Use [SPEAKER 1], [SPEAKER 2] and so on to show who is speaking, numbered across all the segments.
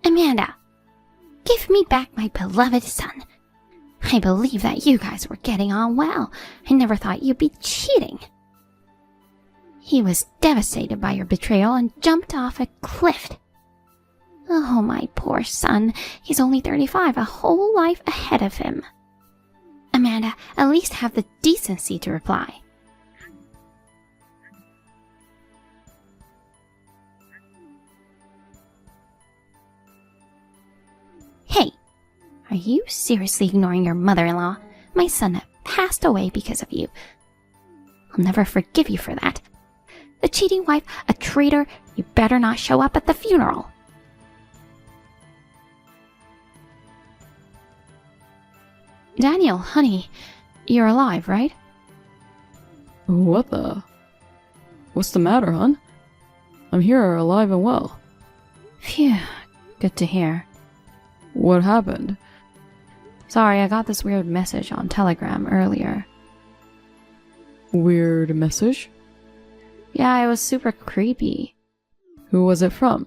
[SPEAKER 1] Amanda, give me back my beloved son. I believe that you guys were getting on well. I never thought you'd be cheating. He was devastated by your betrayal and jumped off a cliff. Oh, my poor son. He's only 35, a whole life ahead of him. Amanda, at least have the decency to reply. Hey, are you seriously ignoring your mother-in-law? My son passed away because of you. I'll never forgive you for that. A cheating wife, a traitor, you better not show up at the funeral. Daniel, honey, you're alive, right?
[SPEAKER 2] What the? What's the matter, hon? I'm here, alive and well.
[SPEAKER 1] Phew, good to hear.
[SPEAKER 2] What happened?
[SPEAKER 1] Sorry, I got this weird message on Telegram earlier.
[SPEAKER 2] Weird message?
[SPEAKER 1] Yeah, it was super creepy.
[SPEAKER 2] Who was it from?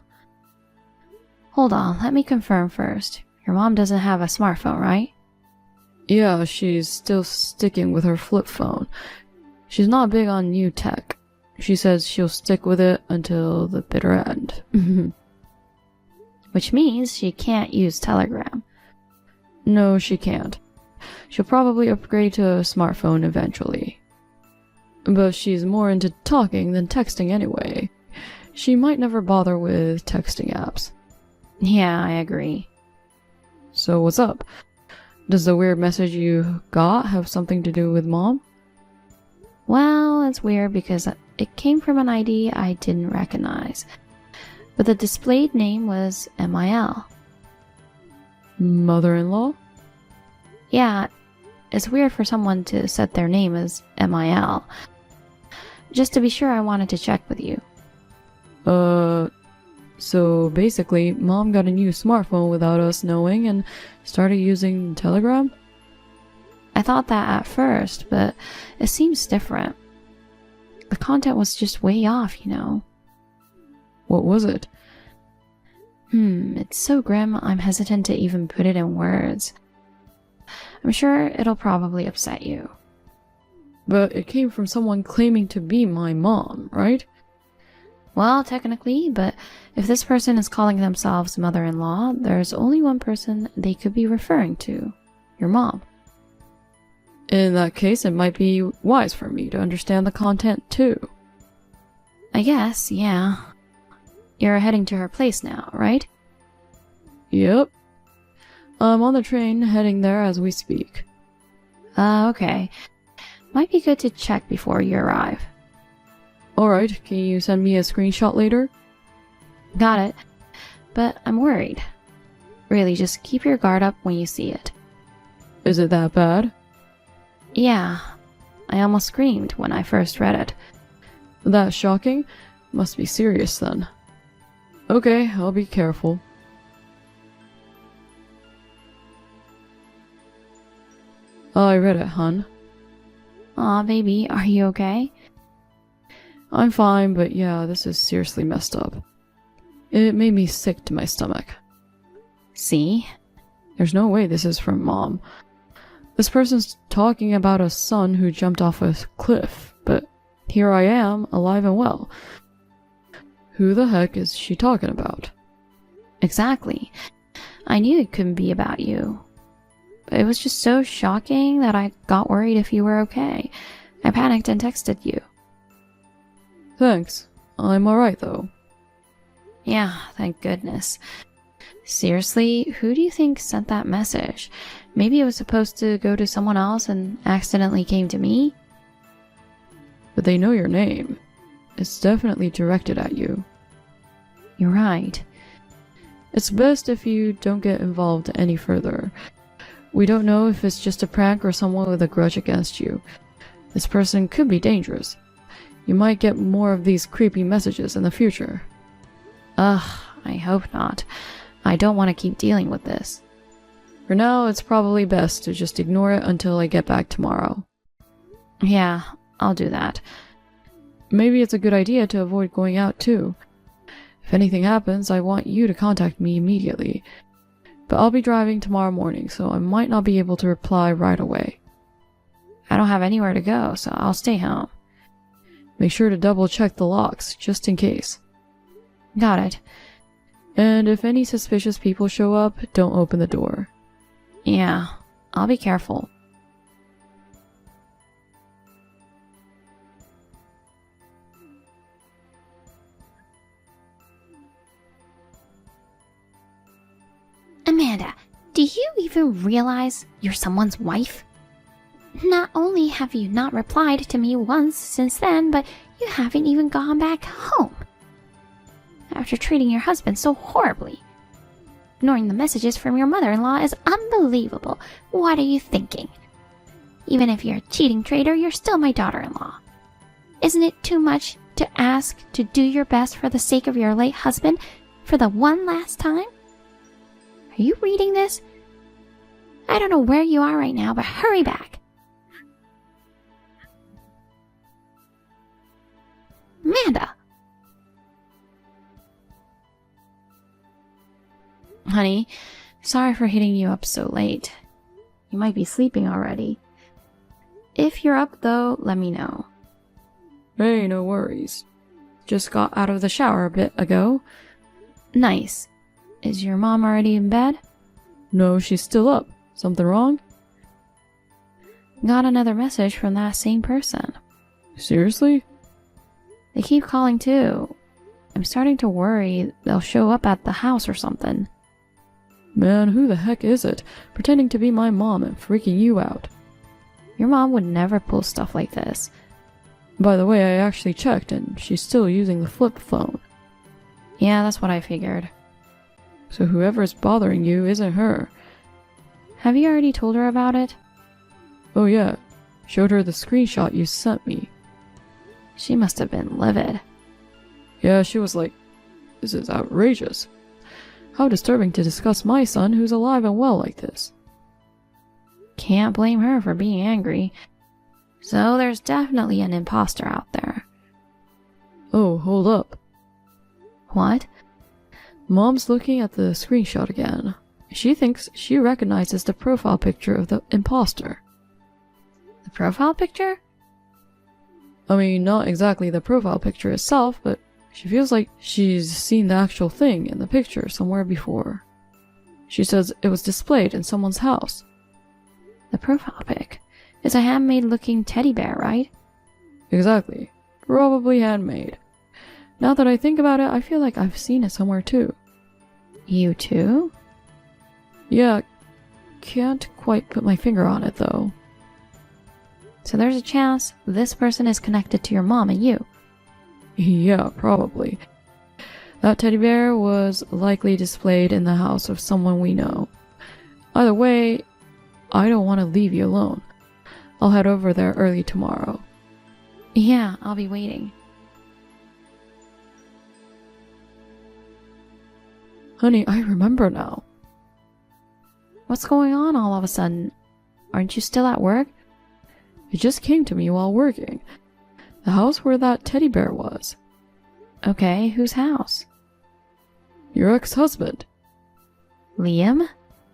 [SPEAKER 1] Hold on, let me confirm first. Your mom doesn't have a smartphone, right?
[SPEAKER 2] Yeah, she's still sticking with her flip phone. She's not big on new tech. She says she'll stick with it until the bitter end.
[SPEAKER 1] Which means she can't use Telegram.
[SPEAKER 2] No, she can't. She'll probably upgrade to a smartphone eventually. But she's more into talking than texting anyway. She might never bother with texting apps.
[SPEAKER 1] Yeah, I agree.
[SPEAKER 2] So what's up? Does the weird message you got have something to do with Mom?
[SPEAKER 1] Well, it's weird because it came from an ID I didn't recognize. But the displayed name was MIL.
[SPEAKER 2] Mother-in-law?
[SPEAKER 1] Yeah, it's weird for someone to set their name as MIL. Just to be sure, I wanted to check with you.
[SPEAKER 2] So basically, Mom got a new smartphone without us knowing and started using Telegram?
[SPEAKER 1] I thought that at first, but it seems different. The content was just way off, you know.
[SPEAKER 2] What was it?
[SPEAKER 1] It's so grim, I'm hesitant to even put it in words. I'm sure it'll probably upset you.
[SPEAKER 2] But it came from someone claiming to be my mom, right?
[SPEAKER 1] Well, technically, but if this person is calling themselves mother-in-law, there's only one person they could be referring to. Your mom.
[SPEAKER 2] In that case, it might be wise for me to understand the content too.
[SPEAKER 1] I guess, yeah. You're heading to her place now, right?
[SPEAKER 2] Yep. I'm on the train heading there as we speak.
[SPEAKER 1] Okay. Might be good to check before you arrive.
[SPEAKER 2] Alright, can you send me a screenshot later?
[SPEAKER 1] Got it. But I'm worried. Really, just keep your guard up when you see it.
[SPEAKER 2] Is it that bad?
[SPEAKER 1] Yeah. I almost screamed when I first read it.
[SPEAKER 2] That's shocking? Must be serious then. Okay, I'll be careful. I read it, hun.
[SPEAKER 1] Aw, baby, are you okay?
[SPEAKER 2] I'm fine, but yeah, this is seriously messed up. It made me sick to my stomach.
[SPEAKER 1] See?
[SPEAKER 2] There's no way this is from Mom. This person's talking about a son who jumped off a cliff, but here I am, alive and well. Who the heck is she talking about?
[SPEAKER 1] Exactly. I knew it couldn't be about you. But it was just so shocking that I got worried if you were okay. I panicked and texted you.
[SPEAKER 2] Thanks. I'm alright though.
[SPEAKER 1] Yeah, thank goodness. Seriously, who do you think sent that message? Maybe it was supposed to go to someone else and accidentally came to me?
[SPEAKER 2] But they know your name. It's definitely directed at you.
[SPEAKER 1] You're right.
[SPEAKER 2] It's best if you don't get involved any further. We don't know if it's just a prank or someone with a grudge against you. This person could be dangerous. You might get more of these creepy messages in the future.
[SPEAKER 1] Ugh, I hope not. I don't want to keep dealing with this.
[SPEAKER 2] For now, it's probably best to just ignore it until I get back tomorrow.
[SPEAKER 1] Yeah, I'll do that.
[SPEAKER 2] Maybe it's a good idea to avoid going out too. If anything happens, I want you to contact me immediately. But I'll be driving tomorrow morning, so I might not be able to reply right away.
[SPEAKER 1] I don't have anywhere to go, so I'll stay home.
[SPEAKER 2] Make sure to double check the locks, just in case.
[SPEAKER 1] Got it.
[SPEAKER 2] And if any suspicious people show up, don't open the door.
[SPEAKER 1] Yeah, I'll be careful. Amanda, do you even realize you're someone's wife? Not only have you not replied to me once since then, but you haven't even gone back home. After treating your husband so horribly. Ignoring the messages from your mother-in-law is unbelievable. What are you thinking? Even if you're a cheating traitor, you're still my daughter-in-law. Isn't it too much to ask to do your best for the sake of your late husband for the one last time? Are you reading this? I don't know where you are right now, but hurry back. Amanda! Honey, sorry for hitting you up so late. You might be sleeping already. If you're up though, let me know.
[SPEAKER 2] Hey, no worries. Just got out of the shower a bit ago.
[SPEAKER 1] Nice. Is your mom already in bed?
[SPEAKER 2] No, she's still up. Something wrong?
[SPEAKER 1] Got another message from that same person.
[SPEAKER 2] Seriously?
[SPEAKER 1] They keep calling too. I'm starting to worry they'll show up at the house or something.
[SPEAKER 2] Man, who the heck is it? Pretending to be my mom and freaking you out.
[SPEAKER 1] Your mom would never pull stuff like this.
[SPEAKER 2] By the way, I actually checked and she's still using the flip phone.
[SPEAKER 1] Yeah, that's what I figured.
[SPEAKER 2] So whoever's bothering you isn't her.
[SPEAKER 1] Have you already told her about it?
[SPEAKER 2] Oh yeah, showed her the screenshot you sent me.
[SPEAKER 1] She must have been livid.
[SPEAKER 2] Yeah, she was like, this is outrageous. How disturbing to discuss my son who's alive and well like this.
[SPEAKER 1] Can't blame her for being angry. So there's definitely an imposter out there.
[SPEAKER 2] Oh, hold up.
[SPEAKER 1] What?
[SPEAKER 2] Mom's looking at the screenshot again. She thinks she recognizes the profile picture of the imposter.
[SPEAKER 1] The profile picture?
[SPEAKER 2] I mean, not exactly the profile picture itself, but she feels like she's seen the actual thing in the picture somewhere before. She says it was displayed in someone's house.
[SPEAKER 1] The profile pic is a handmade-looking teddy bear, right?
[SPEAKER 2] Exactly. Probably handmade. Now that I think about it, I feel like I've seen it somewhere too.
[SPEAKER 1] You too?
[SPEAKER 2] Yeah, can't quite put my finger on it though.
[SPEAKER 1] So there's a chance this person is connected to your mom and you.
[SPEAKER 2] Yeah, probably. That teddy bear was likely displayed in the house of someone we know. Either way, I don't want to leave you alone. I'll head over there early tomorrow.
[SPEAKER 1] Yeah, I'll be waiting.
[SPEAKER 2] Honey, I remember now.
[SPEAKER 1] What's going on all of a sudden? Aren't you still at work?
[SPEAKER 2] It just came to me while working. The house where that teddy bear was.
[SPEAKER 1] Okay, whose house?
[SPEAKER 2] Your ex-husband.
[SPEAKER 1] Liam?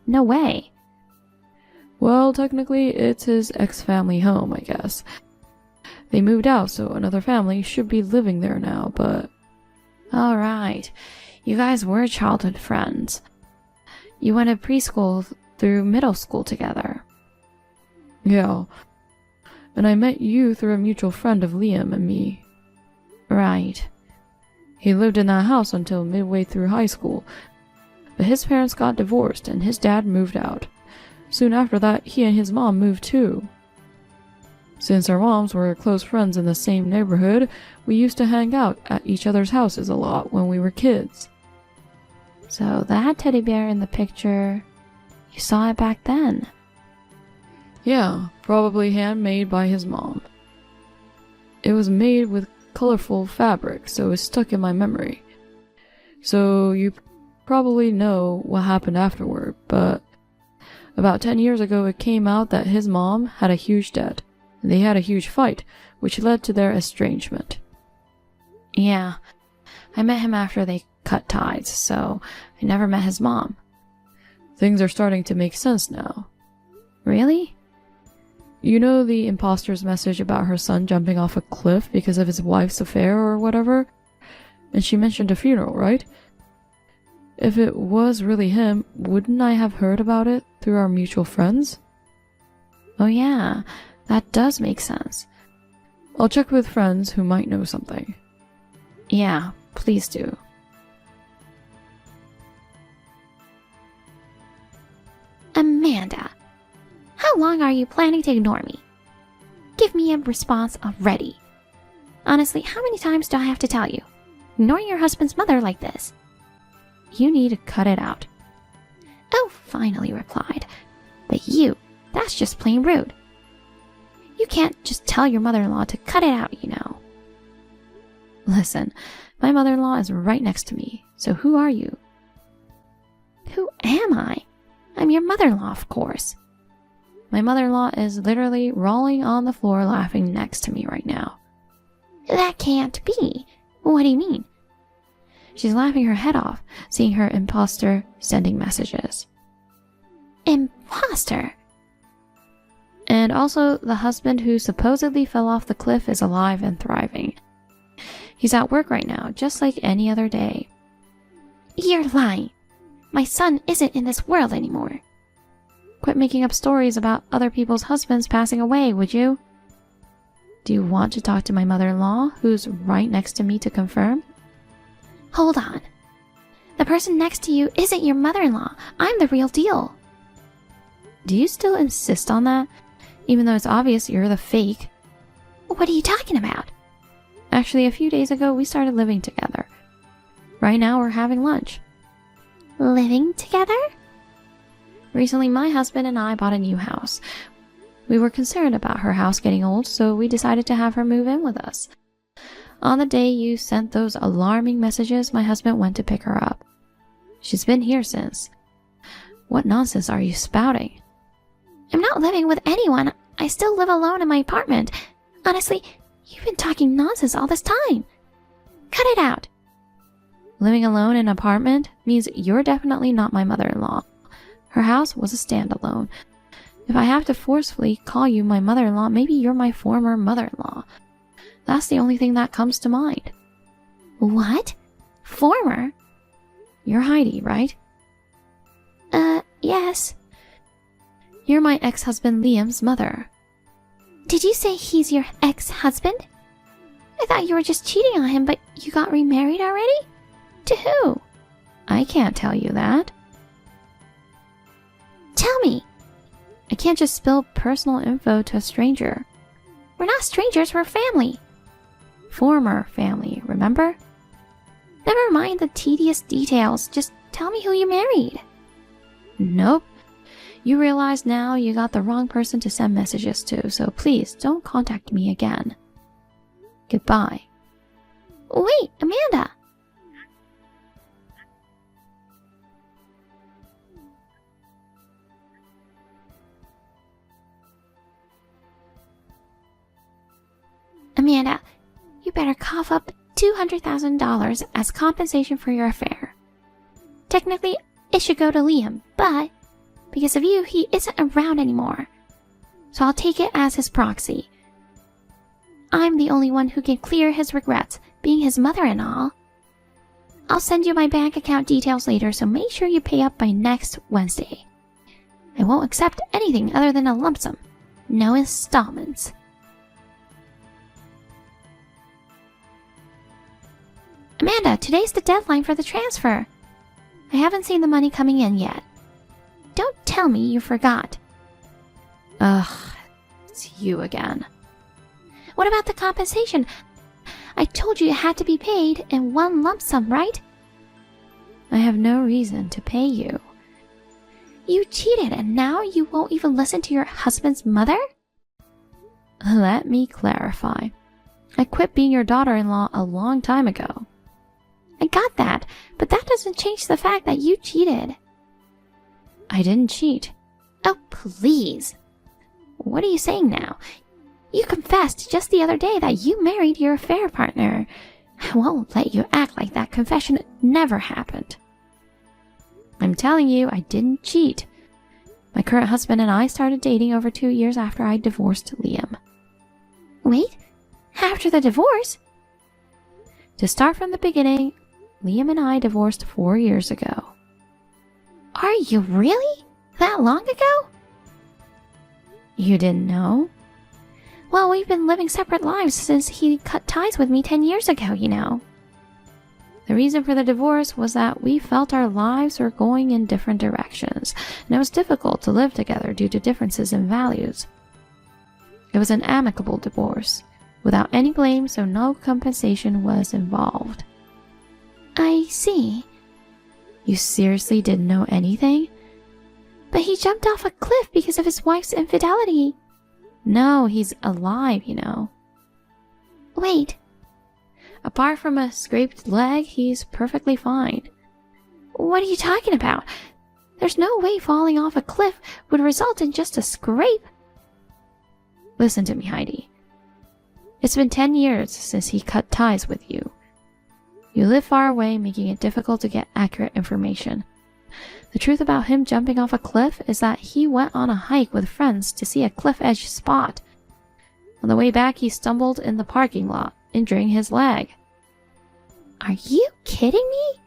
[SPEAKER 1] No way.
[SPEAKER 2] Well, technically, it's his ex-family home, I guess. They moved out, so another family should be living there now, but...
[SPEAKER 1] Alright. You guys were childhood friends. You went to preschool through middle school together.
[SPEAKER 2] Yeah. And I met you through a mutual friend of Liam and me.
[SPEAKER 1] Right.
[SPEAKER 2] He lived in that house until midway through high school, but his parents got divorced and his dad moved out. Soon after that, he and his mom moved too. Since our moms were close friends in the same neighborhood, we used to hang out at each other's houses a lot when we were kids.
[SPEAKER 1] So that teddy bear in the picture, you saw it back then?
[SPEAKER 2] Yeah, probably handmade by his mom. It was made with colorful fabric, so it's stuck in my memory. So you probably know what happened afterward, but about 10 years ago it came out that his mom had a huge debt. They had a huge fight, which led to their estrangement.
[SPEAKER 1] Yeah, I met him after they
[SPEAKER 2] cut ties, so I never met his mom. Things are starting to make sense now.
[SPEAKER 1] Really?
[SPEAKER 2] You know the imposter's message about her son jumping off a cliff because of his wife's affair or whatever? And she mentioned a funeral, right? If it was really him, wouldn't I have heard about it through our mutual friends?
[SPEAKER 1] Oh yeah, that does make sense.
[SPEAKER 2] I'll check with friends who might know something.
[SPEAKER 1] Yeah, please do. Amanda, how long are you planning to ignore me? Give me a response already. Honestly, how many times do I have to tell you? Ignoring your husband's mother like this. You need to cut it out. Oh, finally replied. But you, that's just plain rude. You can't just tell your mother-in-law to cut it out, you know.
[SPEAKER 2] Listen, my mother-in-law is right next to me, so who are you?
[SPEAKER 1] Who am I? I'm your mother-in-law, of course.
[SPEAKER 2] My mother-in-law is literally rolling on the floor laughing next to me right now.
[SPEAKER 1] That can't be. What do you mean?
[SPEAKER 2] She's laughing her head off, seeing her imposter sending messages.
[SPEAKER 1] Imposter?
[SPEAKER 2] And also, the husband who supposedly fell off the cliff is alive and thriving. He's at work right now, just like any other day.
[SPEAKER 1] You're lying. My son isn't in this world anymore.
[SPEAKER 2] Quit making up stories about other people's husbands passing away, would you? Do you want to talk to my mother-in-law, who's right next to me, to confirm?
[SPEAKER 1] Hold on. The person next to you isn't your mother-in-law. I'm the real deal.
[SPEAKER 2] Do you still insist on that? Even though it's obvious you're the fake.
[SPEAKER 1] What are you talking about?
[SPEAKER 2] Actually, a few days ago, we started living together. Right now, we're having lunch.
[SPEAKER 1] Living together?
[SPEAKER 2] Recently, my husband and I bought a new house. We were concerned about her house getting old, so we decided to have her move in with us. On the day you sent those alarming messages, my husband went to pick her up. She's been here since. What nonsense are you spouting?
[SPEAKER 1] I'm not living with anyone. I still live alone in my apartment. Honestly, you've been talking nonsense all this time. Cut it out.
[SPEAKER 2] Living alone in an apartment means you're definitely not my mother-in-law. Her house was a standalone. If I have to forcefully call you my mother-in-law, maybe you're my former mother-in-law. That's the only thing that comes to mind.
[SPEAKER 1] What? Former?
[SPEAKER 2] You're Heidi, right?
[SPEAKER 1] Yes.
[SPEAKER 2] You're my ex-husband Liam's mother.
[SPEAKER 1] Did you say he's your ex-husband? I thought you were just cheating on him, but you got remarried already? To who?
[SPEAKER 2] I can't tell you that.
[SPEAKER 1] Tell me.
[SPEAKER 2] I can't just spill personal info to a stranger.
[SPEAKER 1] We're not strangers, we're family.
[SPEAKER 2] Former family, remember?
[SPEAKER 1] Never mind the tedious details, just tell me who you married.
[SPEAKER 2] Nope. You realize now you got the wrong person to send messages to, so please don't contact me again. Goodbye.
[SPEAKER 1] Wait, Amanda! Amanda, you better cough up $200,000 as compensation for your affair. Technically, it should go to Liam, but because of you, he isn't around anymore. So I'll take it as his proxy. I'm the only one who can clear his regrets, being his mother-in-law. I'll send you my bank account details later, so make sure you pay up by next Wednesday. I won't accept anything other than a lump sum. No installments. Amanda, today's the deadline for the transfer. I haven't seen the money coming in yet. Don't tell me you forgot.
[SPEAKER 2] Ugh, it's you again.
[SPEAKER 1] What about the compensation? I told you it had to be paid in one lump sum, right?
[SPEAKER 2] I have no reason to pay you.
[SPEAKER 1] You cheated and now you won't even listen to your husband's mother?
[SPEAKER 2] Let me clarify. I quit being your daughter-in-law a long time ago.
[SPEAKER 1] I got that, but that doesn't change the fact that you cheated.
[SPEAKER 2] I didn't cheat.
[SPEAKER 1] Oh, please. What are you saying now? You confessed just the other day that you married your affair partner. I won't let you act like that confession never happened. I'm telling you, I didn't cheat. My current husband and I started dating over 2 years after I divorced Liam. Wait, after the divorce? To start from the beginning, Liam and I divorced 4 years ago. Are you really? That long ago? You didn't know? Well, we've been living separate lives since he cut ties with me 10 years ago, you know. The reason for the divorce was that we felt our lives were going in different directions, and it was difficult to live together due to differences in values. It was an amicable divorce, without any blame, so no compensation was involved. I see. You seriously didn't know anything? But he jumped off a cliff because of his wife's infidelity. No, he's alive, you know. Wait. Apart from a scraped leg, he's perfectly fine. What are you talking about? There's no way falling off a cliff would result in just a scrape. Listen to me, Heidi. It's been 10 years since he cut ties with you. You live far away, making it difficult to get accurate information. The truth about him jumping off a cliff is that he went on a hike with friends to see a cliff edge spot. On the way back, he stumbled in the parking lot, injuring his leg. Are you kidding me?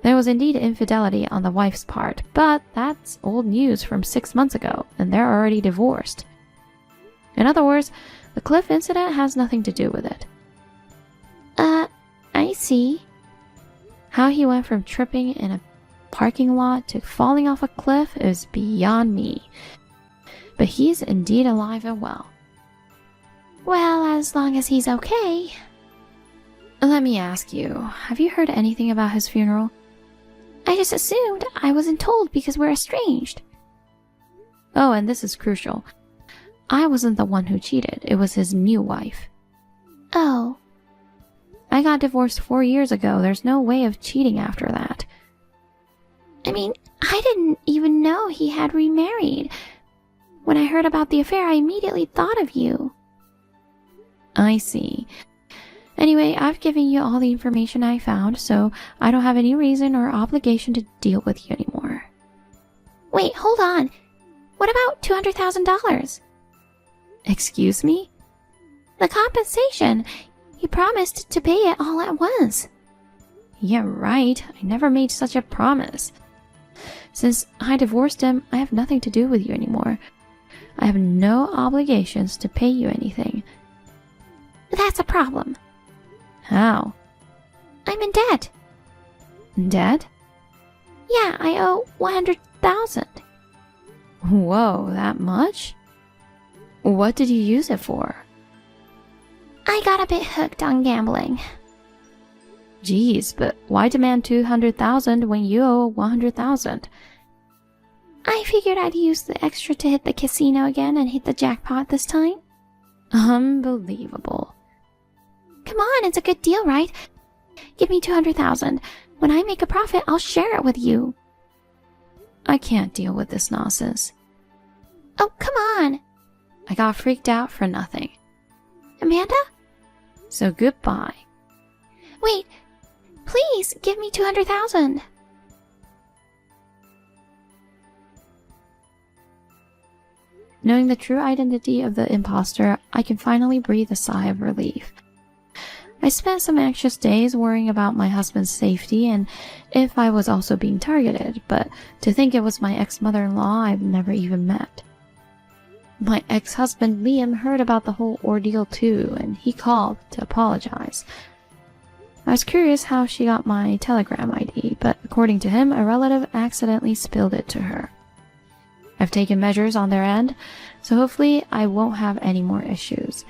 [SPEAKER 1] There was indeed infidelity on the wife's part, but that's old news from 6 months ago, and they're already divorced. In other words, the cliff incident has nothing to do with it. I see. How he went from tripping in a parking lot to falling off a cliff is beyond me. But he's indeed alive and well. Well, as long as he's okay. Let me ask you, have you heard anything about his funeral? I just assumed I wasn't told because we're estranged. Oh, and this is crucial. I wasn't the one who cheated. It was his new wife. Oh. I got divorced 4 years ago. There's no way of cheating after that. I mean, I didn't even know he had remarried. When I heard about the affair, I immediately thought of you. I see. Anyway, I've given you all the information I found, so I don't have any reason or obligation to deal with you anymore. Wait, hold on. What about $200,000? Excuse me? The compensation. You promised to pay it all at once. Yeah, right. I never made such a promise. Since I divorced him, I have nothing to do with you anymore. I have no obligations to pay you anything. That's a problem. How? I'm in debt. In debt? Yeah, I owe $100,000. Whoa, that much? What did you use it for? I got a bit hooked on gambling. Geez, but why demand $200,000 when you owe $100,000? I figured I'd use the extra to hit the casino again and hit the jackpot this time. Unbelievable. Come on, it's a good deal, right? Give me $200,000. When I make a profit, I'll share it with you. I can't deal with this nonsense. Oh, come on. I got freaked out for nothing. Amanda? So goodbye. Wait, please give me $200,000. Knowing the true identity of the imposter, I can finally breathe a sigh of relief. I spent some anxious days worrying about my husband's safety and if I was also being targeted, but to think it was my ex-mother-in-law I've never even met. My ex-husband Liam heard about the whole ordeal too, and he called to apologize. I was curious how she got my Telegram ID, but according to him, a relative accidentally spilled it to her. I've taken measures on their end, so hopefully I won't have any more issues.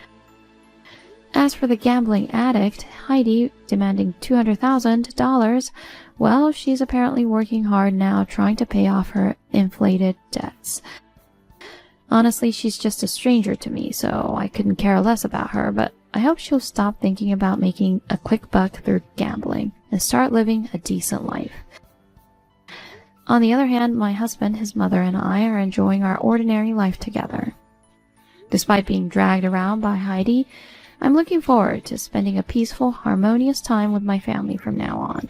[SPEAKER 1] As for the gambling addict, Heidi, demanding $200,000, well, she's apparently working hard now trying to pay off her inflated debts. Honestly, she's just a stranger to me, so I couldn't care less about her, but I hope she'll stop thinking about making a quick buck through gambling and start living a decent life. On the other hand, my husband, his mother, and I are enjoying our ordinary life together. Despite being dragged around by Heidi,
[SPEAKER 2] I'm looking forward to spending a peaceful, harmonious time with my family from now on.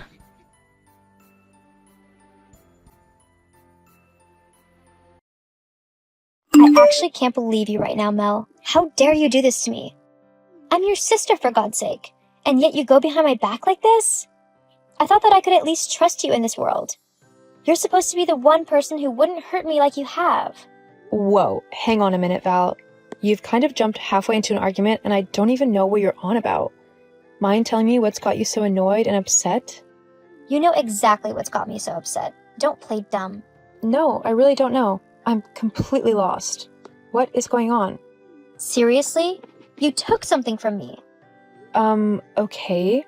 [SPEAKER 3] I actually can't believe you right now, Mel. How dare you do this to me? I'm your sister, for God's sake, and yet you go behind my back like this? I thought that I could at least trust you in this world. You're supposed to be the one person who wouldn't hurt me like you have.
[SPEAKER 4] Whoa, hang on a minute, Val. You've kind of jumped halfway into an argument, and I don't even know what you're on about. Mind telling me what's got you so annoyed and upset?
[SPEAKER 3] You know exactly what's got me so upset. Don't play dumb.
[SPEAKER 4] No, I really don't know. I'm completely lost. What is going on?
[SPEAKER 3] Seriously? You took something from me.
[SPEAKER 4] Okay.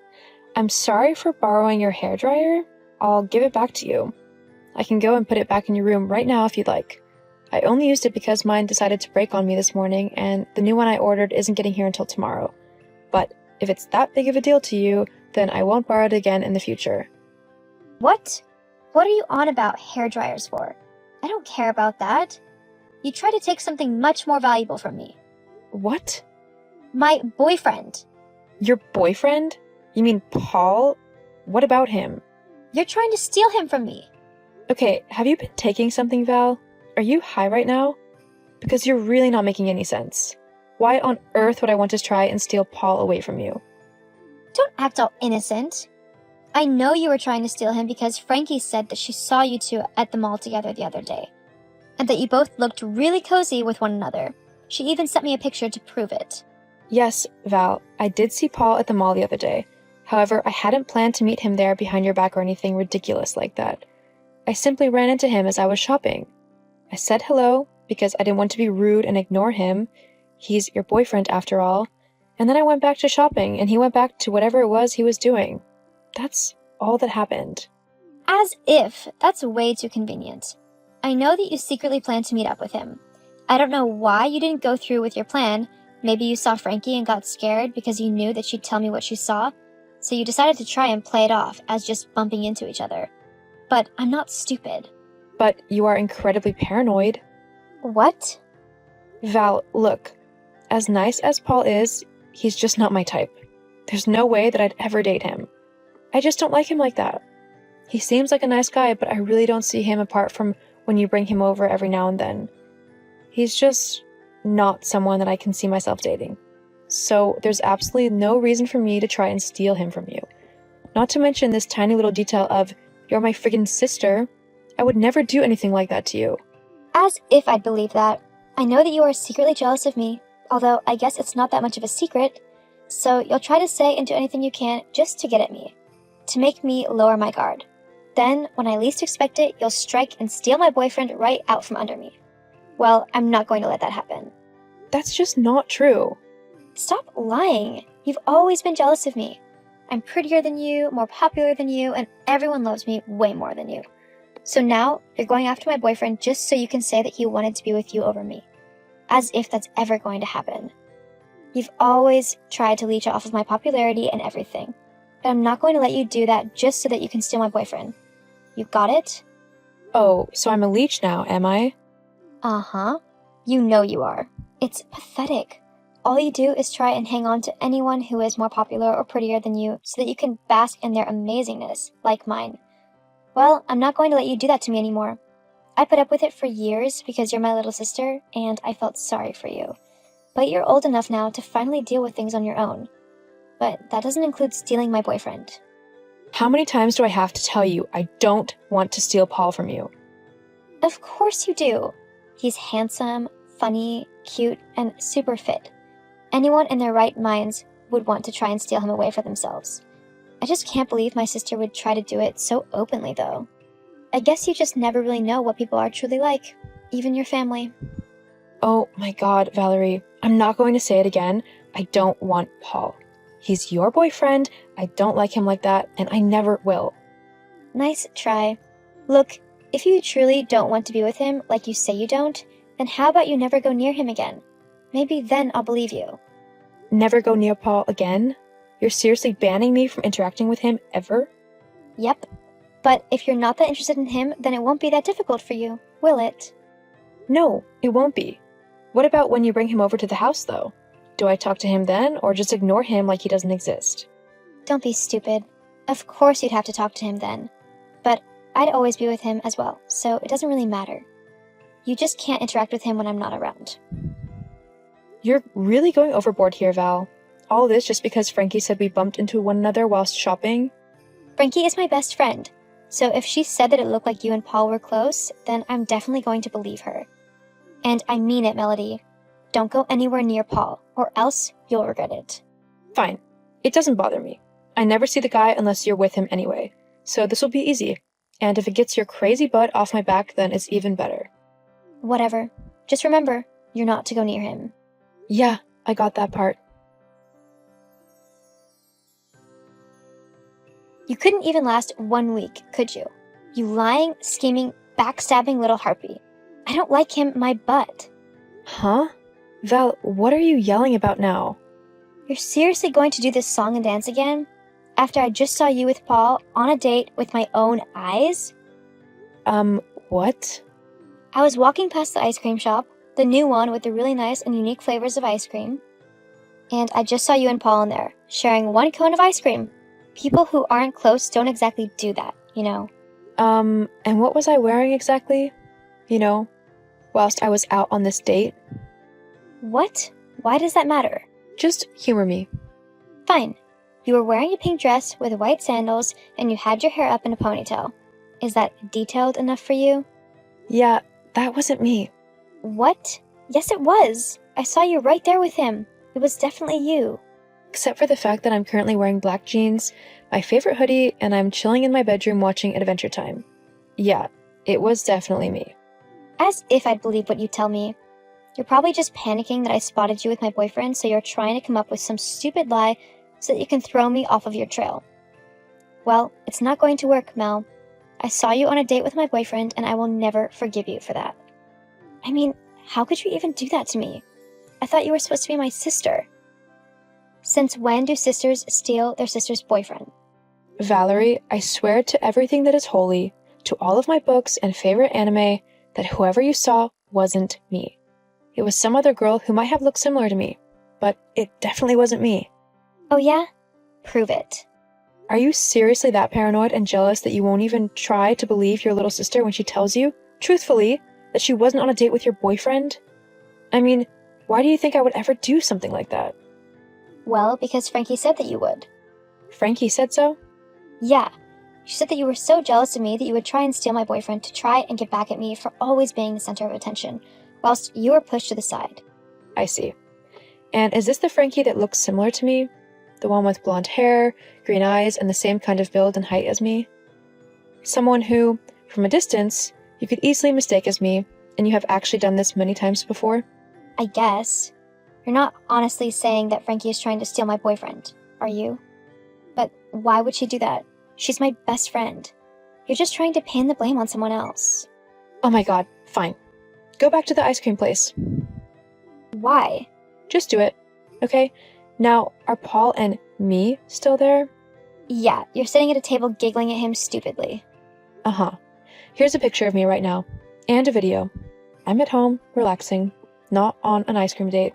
[SPEAKER 4] I'm sorry for borrowing your hairdryer. I'll give it back to you. I can go and put it back in your room right now if you'd like. I only used it because mine decided to break on me this morning, and the new one I ordered isn't getting here until tomorrow. But if it's that big of a deal to you, then I won't borrow it again in the future.
[SPEAKER 3] What? What are you on about hairdryers for? I don't care about that. You tried to take something much more valuable from me.
[SPEAKER 4] What?
[SPEAKER 3] My boyfriend.
[SPEAKER 4] Your boyfriend? You mean Paul? What about him?
[SPEAKER 3] You're trying to steal him from me.
[SPEAKER 4] Okay, have you been taking something, Val? Are you high right now? Because you're really not making any sense. Why on earth would I want to try and steal Paul away from you?
[SPEAKER 3] Don't act all innocent. I know you were trying to steal him because Frankie said that she saw you two at the mall together the other day, and that you both looked really cozy with one another. She even sent me a picture to prove it.
[SPEAKER 4] Yes, Val, I did see Paul at the mall the other day. However, I hadn't planned to meet him there behind your back or anything ridiculous like that. I simply ran into him as I was shopping. I said hello because I didn't want to be rude and ignore him. He's your boyfriend after all. And then I went back to shopping and he went back to whatever it was he was doing. That's all that happened.
[SPEAKER 3] As if. That's way too convenient. I know that you secretly planned to meet up with him. I don't know why you didn't go through with your plan. Maybe you saw Frankie and got scared because you knew that she'd tell me what she saw, so you decided to try and play it off as just bumping into each other. But I'm not stupid.
[SPEAKER 4] But you are incredibly paranoid.
[SPEAKER 3] What?
[SPEAKER 4] Val, look. As nice as Paul is, he's just not my type. There's no way that I'd ever date him. I just don't like him like that. He seems like a nice guy, but I really don't see him apart from when you bring him over every now and then. He's just not someone that I can see myself dating. So there's absolutely no reason for me to try and steal him from you. Not to mention this tiny little detail of, you're my friggin' sister. I would never do anything like that to you.
[SPEAKER 3] As if I'd believe that. I know that you are secretly jealous of me, although I guess it's not that much of a secret. So you'll try to say and do anything you can just to get at me, to make me lower my guard. Then, when I least expect it, you'll strike and steal my boyfriend right out from under me. Well, I'm not going to let that happen.
[SPEAKER 4] That's just not true.
[SPEAKER 3] Stop lying. You've always been jealous of me. I'm prettier than you, more popular than you, and everyone loves me way more than you. So now, you're going after my boyfriend just so you can say that he wanted to be with you over me. As if that's ever going to happen. You've always tried to leech off of my popularity and everything. But I'm not going to let you do that just so that you can steal my boyfriend. You got it?
[SPEAKER 4] Oh, so I'm a leech now, am I?
[SPEAKER 3] Uh-huh. You know you are. It's pathetic. All you do is try and hang on to anyone who is more popular or prettier than you so that you can bask in their amazingness, like mine. Well, I'm not going to let you do that to me anymore. I put up with it for years because you're my little sister, and I felt sorry for you. But you're old enough now to finally deal with things on your own. But that doesn't include stealing my boyfriend.
[SPEAKER 4] How many times do I have to tell you I don't want to steal Paul from you?
[SPEAKER 3] Of course you do. He's handsome, funny, cute, and super fit. Anyone in their right minds would want to try and steal him away for themselves. I just can't believe my sister would try to do it so openly, though. I guess you just never really know what people are truly like, even your family.
[SPEAKER 4] Oh my god, Valerie, I'm not going to say it again. I don't want Paul. He's your boyfriend, I don't like him like that, and I never will.
[SPEAKER 3] Nice try. Look, if you truly don't want to be with him like you say you don't, then how about you never go near him again? Maybe then I'll believe you.
[SPEAKER 4] Never go near Paul again? You're seriously banning me from interacting with him ever?
[SPEAKER 3] Yep. But if you're not that interested in him, then it won't be that difficult for you, will it?
[SPEAKER 4] No, it won't be. What about when you bring him over to the house, though? Do I talk to him then, or just ignore him like he doesn't exist?
[SPEAKER 3] Don't be stupid. Of course you'd have to talk to him then. But I'd always be with him as well, so it doesn't really matter. You just can't interact with him when I'm not around.
[SPEAKER 4] You're really going overboard here, Val. All this just because Frankie said we bumped into one another whilst shopping?
[SPEAKER 3] Frankie is my best friend, so if she said that it looked like you and Paul were close, then I'm definitely going to believe her. And I mean it, Melody. Don't go anywhere near Paul, or else you'll regret it.
[SPEAKER 4] Fine. It doesn't bother me. I never see the guy unless you're with him anyway, so this will be easy. And if it gets your crazy butt off my back, then it's even better.
[SPEAKER 3] Whatever. Just remember, you're not to go near him.
[SPEAKER 4] Yeah, I got that part.
[SPEAKER 3] You couldn't even last 1 week, could you? You lying, scheming, backstabbing little harpy. I don't like him my butt.
[SPEAKER 4] Huh? Val, what are you yelling about now?
[SPEAKER 3] You're seriously going to do this song and dance again? After I just saw you with Paul on a date with my own eyes?
[SPEAKER 4] What?
[SPEAKER 3] I was walking past the ice cream shop, the new one with the really nice and unique flavors of ice cream, and I just saw you and Paul in there, sharing 1 cone of ice cream. People who aren't close don't exactly do that, you know.
[SPEAKER 4] And what was I wearing exactly? You know, whilst I was out on this date?
[SPEAKER 3] What? Why does that matter?
[SPEAKER 4] Just humor me.
[SPEAKER 3] Fine. You were wearing a pink dress with white sandals and you had your hair up in a ponytail. Is that detailed enough for you?
[SPEAKER 4] Yeah, that wasn't me.
[SPEAKER 3] What? Yes, it was. I saw you right there with him. It was definitely you.
[SPEAKER 4] Except for the fact that I'm currently wearing black jeans, my favorite hoodie, and I'm chilling in my bedroom watching Adventure Time. Yeah, it was definitely me.
[SPEAKER 3] As if I'd believe what you tell me. You're probably just panicking that I spotted you with my boyfriend, so you're trying to come up with some stupid lie so that you can throw me off of your trail. Well, it's not going to work, Mel. I saw you on a date with my boyfriend, and I will never forgive you for that. I mean, how could you even do that to me? I thought you were supposed to be my sister. Since when do sisters steal their sister's boyfriend?
[SPEAKER 4] Valerie, I swear to everything that is holy, to all of my books and favorite anime, that whoever you saw wasn't me. It was some other girl who might have looked similar to me, but it definitely wasn't me.
[SPEAKER 3] Oh yeah? Prove it.
[SPEAKER 4] Are you seriously that paranoid and jealous that you won't even try to believe your little sister when she tells you, truthfully, that she wasn't on a date with your boyfriend? I mean, why do you think I would ever do something like that?
[SPEAKER 3] Well, because Frankie said that you would.
[SPEAKER 4] Frankie said so?
[SPEAKER 3] Yeah. She said that you were so jealous of me that you would try and steal my boyfriend to try and get back at me for always being the center of attention, whilst you were pushed to the side.
[SPEAKER 4] I see. And is this the Frankie that looks similar to me? The one with blonde hair, green eyes, and the same kind of build and height as me? Someone who, from a distance, you could easily mistake as me, and you have actually done this many times before?
[SPEAKER 3] I guess. You're not honestly saying that Frankie is trying to steal my boyfriend, are you? But why would she do that? She's my best friend. You're just trying to pin the blame on someone else.
[SPEAKER 4] Oh my god, fine. Go back to the ice cream place.
[SPEAKER 3] Why?
[SPEAKER 4] Just do it, okay? Now, are Paul and me still there?
[SPEAKER 3] Yeah, you're sitting at a table giggling at him stupidly.
[SPEAKER 4] Uh-huh. Here's a picture of me right now, and a video. I'm at home, relaxing, not on an ice cream date.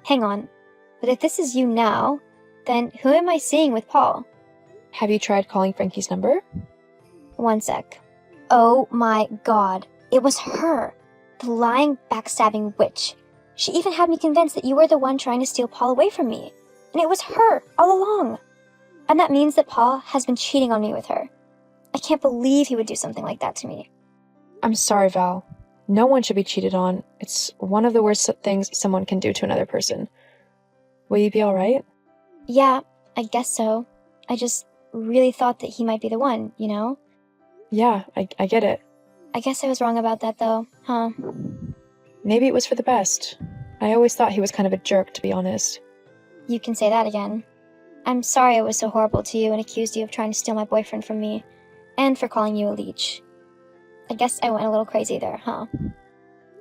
[SPEAKER 3] Hang on. But if this is you now, then who am I seeing with Paul?
[SPEAKER 4] Have you tried calling Frankie's number?
[SPEAKER 3] 1 sec. Oh my god. It was her. The lying, backstabbing witch. She even had me convinced that you were the one trying to steal Paul away from me. And it was her, all along. And that means that Paul has been cheating on me with her. I can't believe he would do something like that to me.
[SPEAKER 4] I'm sorry, Val. No one should be cheated on. It's one of the worst things someone can do to another person. Will you be alright?
[SPEAKER 3] Yeah, I guess so. I just really thought that he might be the one, you know?
[SPEAKER 4] Yeah, I get it.
[SPEAKER 3] I guess I was wrong about that though, huh?
[SPEAKER 4] Maybe it was for the best. I always thought he was kind of a jerk, to be honest.
[SPEAKER 3] You can say that again. I'm sorry I was so horrible to you and accused you of trying to steal my boyfriend from me, and for calling you a leech. I guess I went a little crazy there, huh?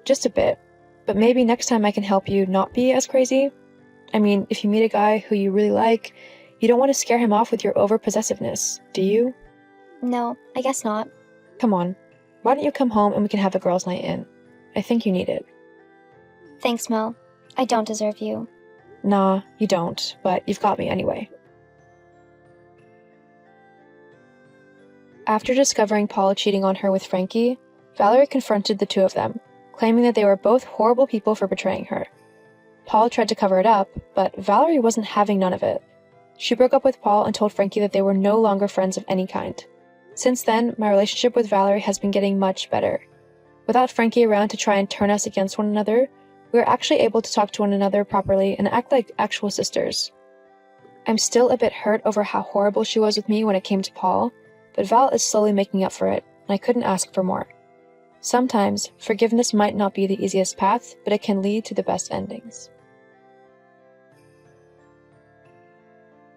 [SPEAKER 4] Just a bit. But maybe next time I can help you not be as crazy. I mean, if you meet a guy who you really like, you don't want to scare him off with your over-possessiveness, do you?
[SPEAKER 3] No, I guess not.
[SPEAKER 4] Come on. Why don't you come home and we can have a girls' night in? I think you need it.
[SPEAKER 3] Thanks, Mel. I don't deserve you.
[SPEAKER 4] Nah, you don't, but you've got me anyway. After discovering Paul cheating on her with Frankie, Valerie confronted the two of them, claiming that they were both horrible people for betraying her. Paul tried to cover it up, but Valerie wasn't having none of it. She broke up with Paul and told Frankie that they were no longer friends of any kind. Since then, my relationship with Valerie has been getting much better. Without Frankie around to try and turn us against one another, we were actually able to talk to one another properly and act like actual sisters. I'm still a bit hurt over how horrible she was with me when it came to Paul, but Val is slowly making up for it, and I couldn't ask for more. Sometimes, forgiveness might not be the easiest path, but it can lead to the best endings.